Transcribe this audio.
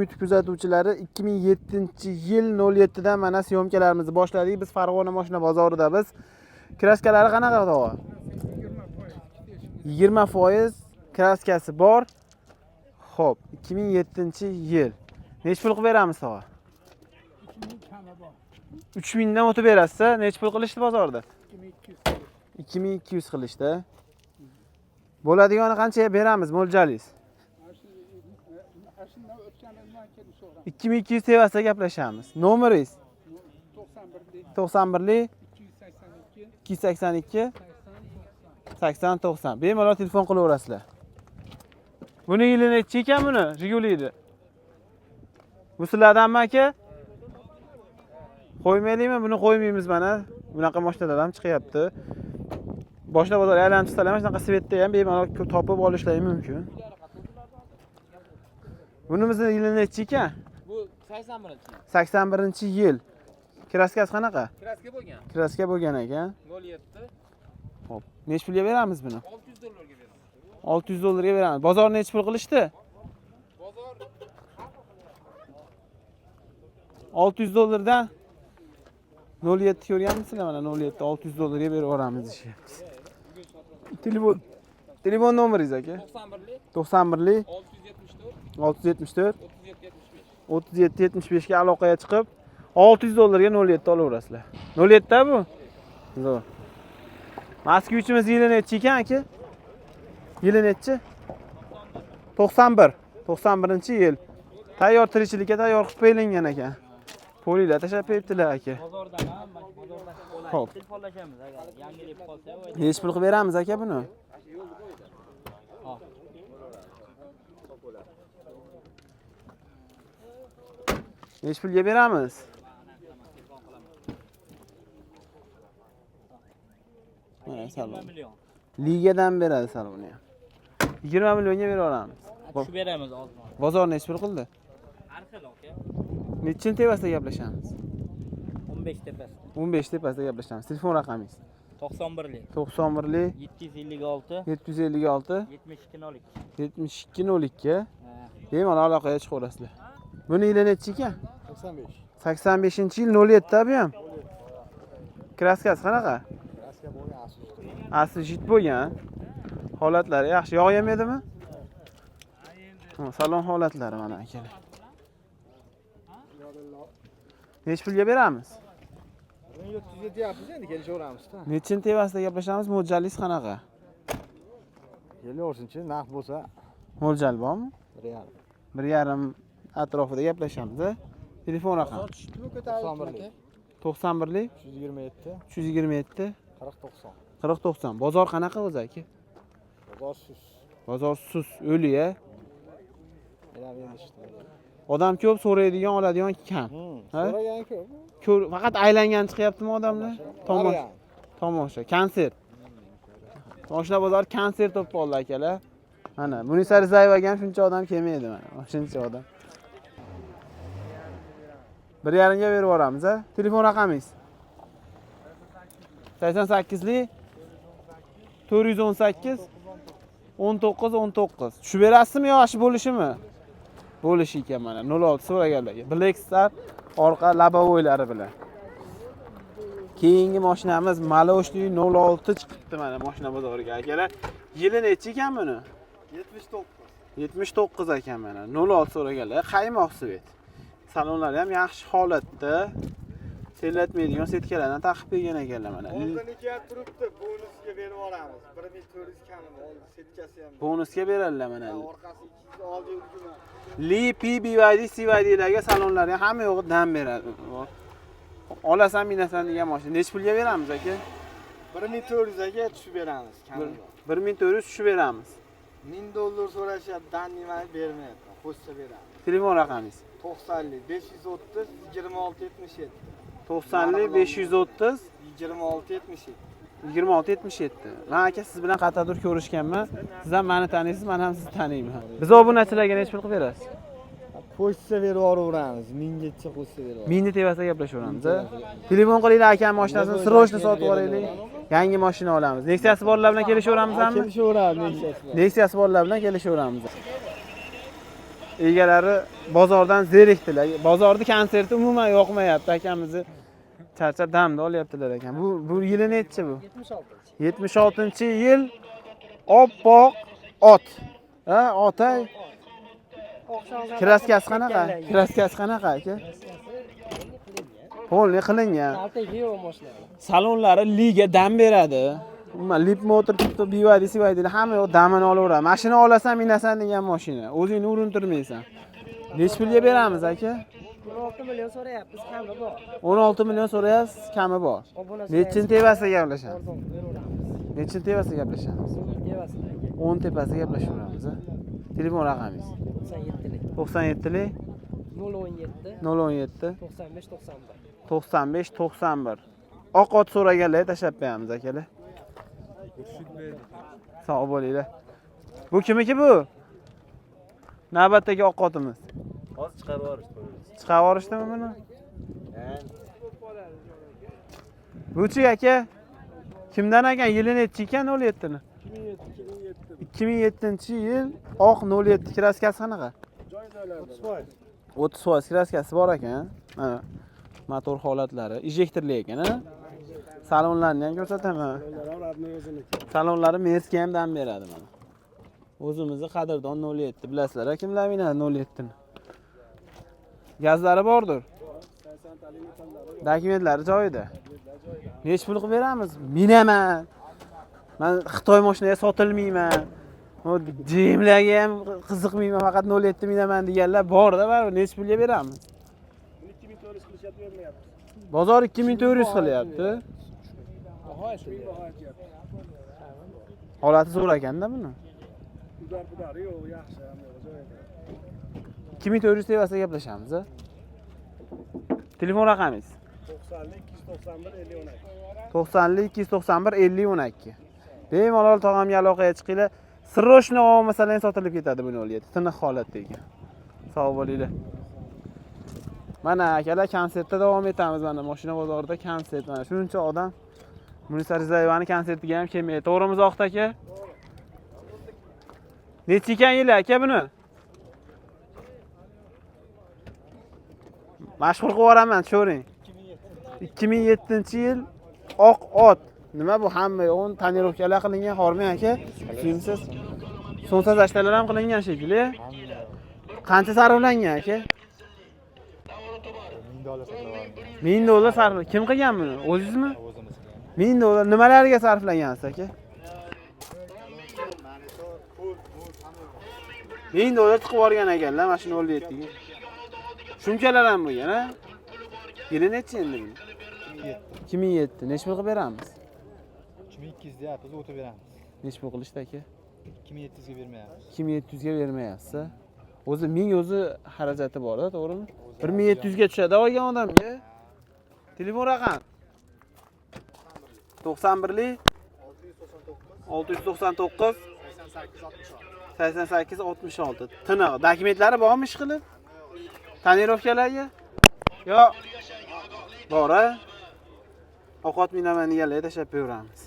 YouTube kuzatuvchilari 2007-yil 07dan mana syomkalarimizni boshladik. Biz Farg'ona mashina bozorida kraskalari qanaqa tog'a? 20% kraskasi bor. Xo'p, 2007-yil. Nech pul qilib beramiz tog'a? 3000 dan o'tib berasiz. Nech pul qilishdi bozorda? 2200 qilishdi. Bo'ladigani qanchaga beramiz mo'ljalligingiz? 2200 tevasida gaplashamiz. Nomeringiz? 91 282 80 90. Bemalol telefon qilaverasizlar. Buni yili necha ekan buni? Jiguliydi. Bu sizlardanmi aka? Qo'ymaylikmi? Buni qo'ymaymiz mana. Bunaqa mashinalar ham chiqyapti. Boshqa bozor aylanib chiqsalar ham shunaqa svetda ham bemalol topib olishlari mumkin. Bunimizni yili necha ekan? Bu 81-yil. 81-yil. Kraskasi qanaqa? Kraska bo'lgan. Kraska bo'lgan ekan. 07. Xo'p. Nech pulga beramiz buni? $600 beramiz. 600 dollarga beramiz. Bozor nech pul qilishdi? Bozor 600 dollardan 07 ko'rganmisizlar mana 07 600 dollarga berib yuboramiz deyapmiz. Telefon nomeringiz aka? 91 674 674 37 75 ga aloqaga chiqib 600 dollarga 07 olaverasizlar. 07 da bu? Zo'r. Moskvich yili necha ekan aka? Yili necha? 91. 91-yil. Tayyor tirikchilikka tayyor qilib qo'yilgan ekan. Polilar tashab qo'yibdilar aka. bozordan ham, bozordan Xo'p. telefonlashamiz agar yangilib qolsa. Nech pul qilib beramiz aka buni? Nech pulga beramiz? Mana salon. 20 million. Ligadan beradi salonni ham. 20 millionga berib yuboramiz. Shu beramiz hozir. Bozor nech pul qildi? Arxil aka. Nechin tepasida gaplashamiz? 15 tepasi. 15 tepasida gaplashamiz. Telefon raqamingiz? 91lik 91 756 756 7202. 7202. Bemalol aloqaga chiqaverasizlar. Buni yili necha ekan? 85. 85-yil 07 da bu ham. Kraskasi qanaqa? Kraska bo'lgan asos. Asli jit bo'lgan. Holatlari yaxshi. Yog' yemadimi? Salon holatlari mana akalar. Nech pulga beramiz? 1700 deyapmiz endi kelishaveramiz-da. Nechin tevasida gaplashamiz? Mo'ljalligingiz qanaqa? Kelaversin-chi, naq bo'lsa Mo'ljal bormi? 1.5. 1.5 atrofida gaplashamiz. Telefon raqami? 91 327 327 40 90. 40 90. Bozor qanaqa o'zi aka? Bozor sus. Bozor sus, o'li-ya. Endi işte. Odam ko'p, so'raydigan, oladigan kam. So'ragan ko'p. Faqat aylangan chiqyaptimi odamlar? Tomosha, konsert. Mashina bozori konsert bo'lib qoldi akalar. Mana, Munisa Rizayevaga ham shuncha odam kelmaydi mana. Shuncha odam. 1.5 ga berib yuboramiz, a? Telefon raqamingiz? 88lik 418 19 19. Tushib berasizmi yo ashi bo'lishimi? Bo'lishi ekan mana 06 so'raganlarga. Black Star orqa labovoylari bilan. Keyingi mashinamiz Maloshli 06 chiqibdi mana mashina bozoriga akalar. Yili necha ekan buni? 79. 79 ekan mana 06 so'raganlar. Qaymoq svet. Salonlari ham yaxshi holatda. Selatmaydigan setkalardan taqib bergan ekanlar mana. Oldiniga turibdi, bonusga berib yuboramiz. 1400 kamini oldi, setkasi ham. Bonusga beradilar mana. Orqasi 200 oldi yurgina. Li BYD CYDlarga salonlari hamma yo'g'i dam beradi. Olasan, minasan degan mashina. Nech pulga beramiz aka? 1400 ga tushib beramiz. 1400 tushib beramiz. $1000 so'rashyapti, danimay bermayapti. Qo'shsa beramiz. Telefon raqamingiz? 90 530 26 77. 90 530 26 77. 26 77. Men aka siz bilan qat'iy ko'rishganman. Siz ham meni taniysiz, men ham sizni taniyman. Biz obunachilarga nech pul qilib berasiz? Qo'shsa berib yuboramiz. 1000 gacha qo'shsa berib yuboramiz. Mingni tevasida gaplashamiz. Telefon qilinglar aka mashinasini sirojni sotib olaylik. Yangi mashina olamiz. Nexiyasi borlar bilan kelishaveramizmi? Kelishaveramiz Nexiyasi. Nexiyasi borlar bilan kelishaveramiz. egalari bozordan zerikdilar. Bozorda konserti umuman yoqmayapti. Akamizni charchab damda olyaptilar ekan. Bu yili nechi bu? 76-yil oppoq ot. Ha, otay. Kraskasi qanaqa? Kraskasi qanaqa aka? Polni qilingan. Salonlari liga dam beradi. Umuman lip motor tutib BYD CYD hamma yoq damini olaveradi. Mashina olasan, minasan degan mashina. O'zingni urintirmaysan. Nech pulga beramiz aka? 16 million so'rayapmiz, kami bor. 16 million so'rayapsiz, kami bor. Nechin tepasida gaplashamiz? Nechin tepasida gaplashamiz? 10 tepasida gaplashaveramiz. Telefon raqamingiz? 97lik 017 017 95 91. 95 91. Oq ot so'raganlarga tashlab qo'yamiz akalar. Sog' bo'linglar. Bu kimniki bu? Navbatdagi oq otimiz. Hozir chiqarib yuborishdi. Chiqarib yuborishdimi buni? Buchi aka. Kimdan ekan? Yili nechi ekan 07 ni? 2007-yil oq 07 kraskasi qanaqa? 30% kraskasi bor ekan. Mana motor holatlari, injektorli ekan, ha? Salonlarni ham ko'rsataman. Salonlari Merski ham dam beradi mana. O'zimizni qadrdon 07 bilasizlar, kimlar minadi 07 ni? Gazlari bordir. Dokumentlari joyida. Nech pul qilib beramiz? Minaman. Men Xitoy mashinasiga sotilmayman. O jimlarga ham qiziqmayman, faqat 07 minaman deganlar bor-da, baribir nech pulga beramiz? 2400 qilishyapti, bermayapti. Bozor 2400 qilyapti. Holati zo'r ekanda buni. Udar yo'q, yaxshi, hamma joyida. 2400 tepasida gaplashamiz, a? Telefon raqamingiz? 90 291 50 12. 90 291 50 12. Bemalol tog'amga aloqaga chiqinglar. Sirroshni olmasalar sotilib ketadi buni olyapti. Tiniq holatda ekan. Sog' bo'linglar. Mana akalar konsertda davom etamiz mana mashina bozorida konsert mana shuncha odam Munisa Rizayevani konsertiga ham kelmaydi. To'g'rimi Zohid aka? Necha ekan yili aka buni? Mashhur qilib yuboraman, ko'ring. 2007-yil oq ot. Nima bu hamma yo'g'in tonirovkalar qilingan Hormang aka? Tushunsiz? Sonsa zashtalar ham qilingan shekilli. Qancha sarflangan aka? $1000 sarf. Kim qilgan buni? O'zingizmi? $1000 nimalarga sarflangansiz aka? $1000 chiqib yuborgan ekanlar mashina olyaptiga. Shunchalar ham bo'lgan, ha? Yili nechi endi buni? 2007. Nech pul qilib beramiz? 2200 deyapmiz, o'tib beramiz. Nech pul qilishdi aka? 2700 ga bermayapmiz. 2700 ga bermayapsiz. O'zi 1000 o'zi xarajati bor-da, to'g'rimi? 1700 ga tushadi olgan odamga. Telefon raqam 91lik 699 88 66. Tiniq. Dokumentlari bormi ish qilib? Tonirovkalarga? Yo. Bor-a? Ovqat minaman deganlarga tashlab qo'yamiz.